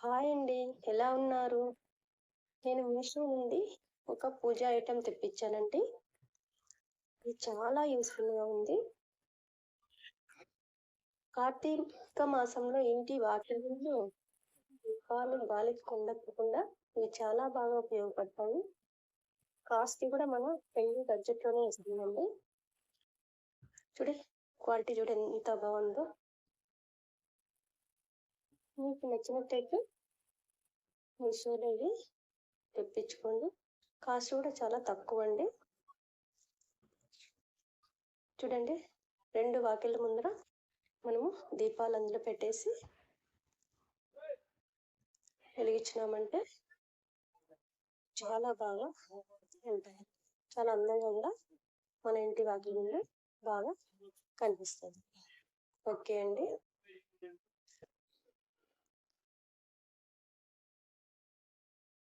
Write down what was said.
Hi అండి. ఎలా ఉన్నారు? నేను మీషో నుండి ఒక పూజ ఐటెం తెప్పించానండి. ఇది చాలా యూస్‌ఫుల్‌గా ఉంది. కార్తీక మాసంలో ఇంటి వాకిళ్లలో దీపాలు గాలికి కొండెక్కకుండా ఇవి చాలా బాగా ఉపయోగపడతాయి. కాస్ట్ కూడా మన పెళ్లి బడ్జెట్‌లోనే వస్తుందండి. క్వాలిటీ ఎంత బాగుందో. మీకు నచ్చినట్టయితే మీషోలో ఇవి తెప్పించుకోండి. కాస్ట్ కూడా చాలా తక్కువండి. చూడండి, 2 వాకిళ్ళ ముందర మనము దీపాలు అందులో పెట్టేసి వెలిగించినామంటే చాలా బాగా ఉంటాయి. చాలా అందంగా కూడా మన ఇంటి వాకిలి ముందు బాగా కనిపిస్తుంది. ఓకే అండి.